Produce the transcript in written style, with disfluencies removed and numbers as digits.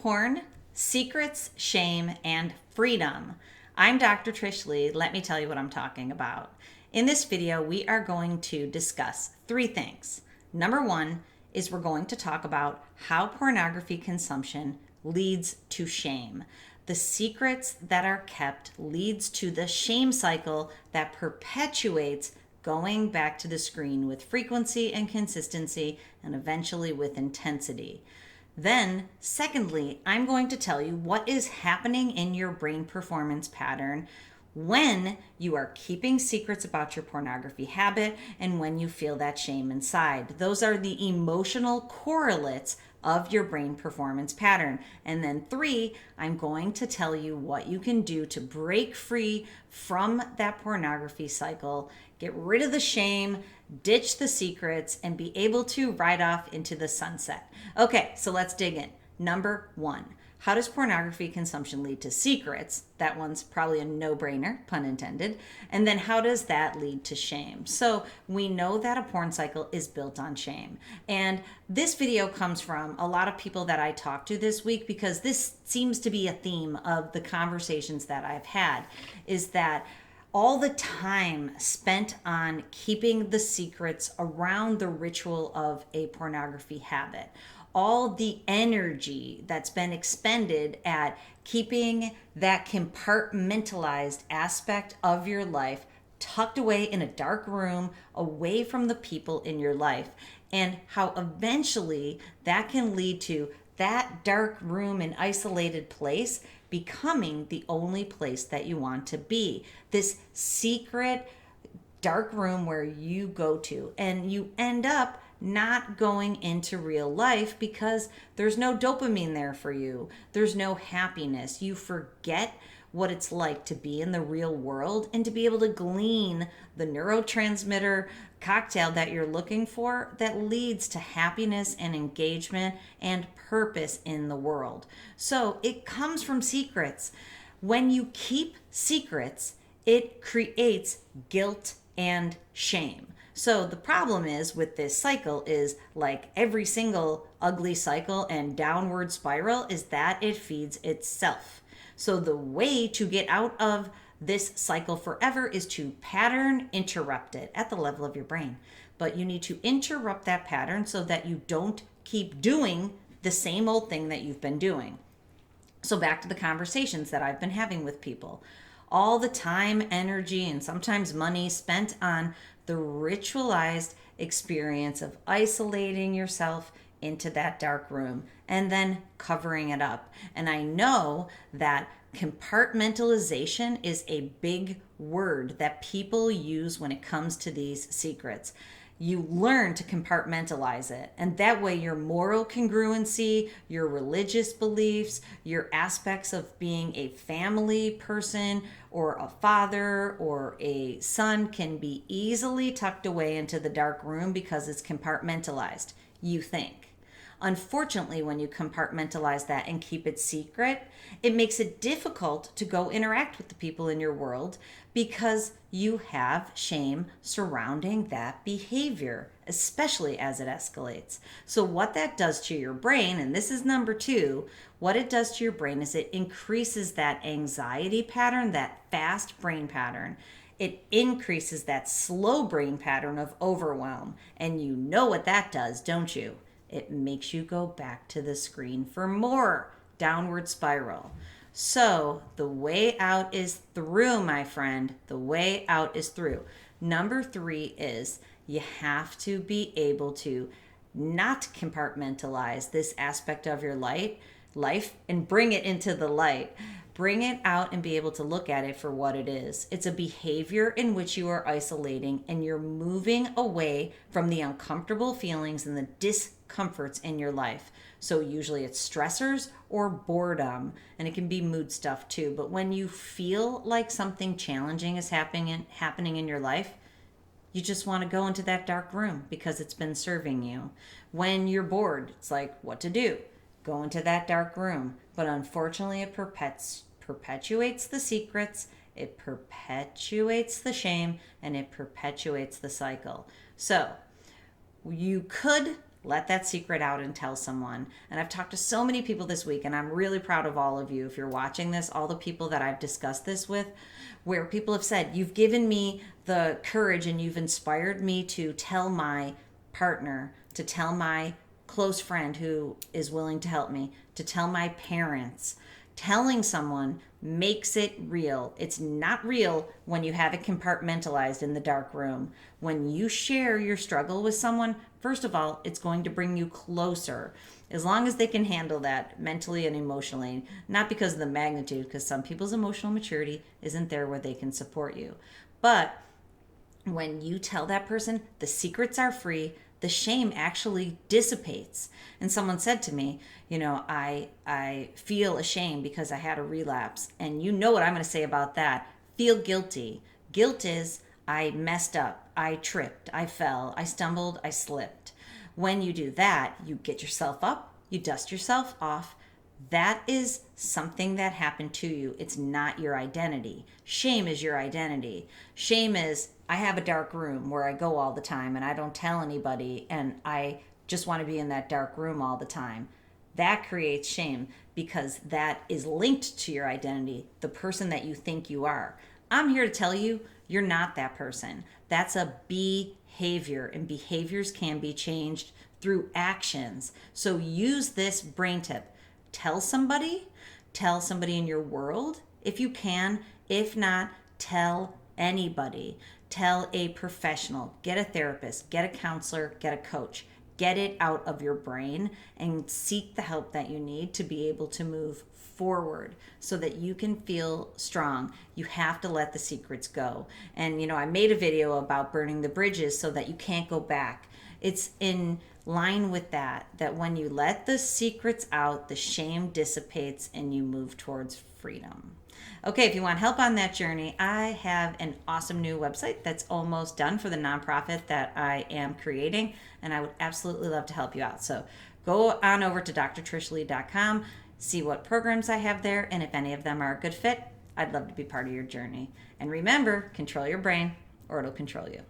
porn, secrets, shame, and freedom. I'm Dr. Trish Lee. Let me tell you what I'm talking about. In this video, we are going to discuss three things. Number one is we're going to talk about how pornography consumption leads to shame. The secrets that are kept leads to the shame cycle that perpetuates going back to the screen with frequency and consistency and eventually with intensity. Then, secondly, I'm going to tell you what is happening in your brain performance pattern when you are keeping secrets about your pornography habit and when you feel that shame inside. Those are the emotional correlates of your brain performance pattern. And then three, I'm going to tell you what you can do to break free from that pornography cycle, get rid of the shame, ditch the secrets, and be able to ride off into the sunset. Okay, so let's dig in. Number one, how does pornography consumption lead to secrets? That one's probably a no-brainer, pun intended. And then how does that lead to shame? So we know that a porn cycle is built on shame. And this video comes from a lot of people that I talked to this week because this seems to be a theme of the conversations that I've had, is that all the time spent on keeping the secrets around the ritual of a pornography habit, all the energy that's been expended at keeping that compartmentalized aspect of your life tucked away in a dark room, away from the people in your life, and how eventually that can lead to that dark room and isolated place becoming the only place that you want to be. This secret dark room where you go to, and you end up not going into real life because there's no dopamine there for you. There's no happiness. You forget what it's like to be in the real world and to be able to glean the neurotransmitter cocktail that you're looking for that leads to happiness and engagement and purpose in the world. So it comes from secrets. When you keep secrets, it creates guilt and shame. So the problem is with this cycle is, like every single ugly cycle and downward spiral, is that it feeds itself. So the way to get out of this cycle forever is to pattern interrupt it at the level of your brain. But you need to interrupt that pattern so that you don't keep doing the same old thing that you've been doing. So back to the conversations that I've been having with people. All the time, energy, and sometimes money spent on the ritualized experience of isolating yourself into that dark room and then covering it up. And I know that compartmentalization is a big word that people use when it comes to these secrets. You learn to compartmentalize it, and that way your moral congruency, your religious beliefs, your aspects of being a family person or a father or a son can be easily tucked away into the dark room because it's compartmentalized, you think. Unfortunately, when you compartmentalize that and keep it secret, it makes it difficult to go interact with the people in your world because you have shame surrounding that behavior, especially as it escalates. So what that does to your brain, and this is number two, what it does to your brain is it increases that anxiety pattern, that fast brain pattern. It increases that slow brain pattern of overwhelm. And you know what that does, don't you? It makes you go back to the screen for more downward spiral. So the way out is through, my friend. The way out is through. Number three is you have to be able to not compartmentalize this aspect of your life and bring it into the light. Bring it out and be able to look at it for what it is. It's a behavior in which you are isolating and you're moving away from the uncomfortable feelings and the discomforts in your life. So usually it's stressors or boredom, and it can be mood stuff too. But when you feel like something challenging is happening in your life, you just want to go into that dark room because it's been serving you. When you're bored, it's like, what to do? Go into that dark room. But unfortunately, it perpetuates the secrets, it perpetuates the shame, and it perpetuates the cycle. So you could let that secret out and tell someone. And I've talked to so many people this week, and I'm really proud of all of you. If you're watching this, all the people that I've discussed this with, where people have said, you've given me the courage and you've inspired me to tell my partner, to tell my close friend who is willing to help me, to tell my parents. Telling someone makes it real. It's not real when you have it compartmentalized in the dark room. When you share your struggle with someone, first of all, it's going to bring you closer. As long as they can handle that mentally and emotionally, not because of the magnitude, because some people's emotional maturity isn't there where they can support you. But when you tell that person the secrets are free, the shame actually dissipates. And someone said to me, I feel ashamed because I had a relapse. And you know what I'm going to say about that. Feel guilty. Guilt is I messed up, I tripped, I fell, I stumbled, I slipped. When you do that, you get yourself up, you dust yourself off. That is something that happened to you. It's not your identity. Shame is your identity. Shame is, I have a dark room where I go all the time and I don't tell anybody and I just want to be in that dark room all the time. That creates shame because that is linked to your identity, the person that you think you are. I'm here to tell you, you're not that person. That's a behavior, and behaviors can be changed through actions. So use this brain tip. Tell somebody in your world if you can. If not, tell anybody. Tell a professional, get a therapist, get a counselor, get a coach. Get it out of your brain and seek the help that you need to be able to move forward so that you can feel strong. You have to let the secrets go. And, I made a video about burning the bridges so that you can't go back. It's in line with that when you let the secrets out, the shame dissipates and you move towards freedom. Okay, if you want help on that journey, I have an awesome new website that's almost done for the nonprofit that I am creating, and I would absolutely love to help you out. So go on over to drtrishlee.com, see what programs I have there, and if any of them are a good fit, I'd love to be part of your journey. And remember, control your brain or it'll control you.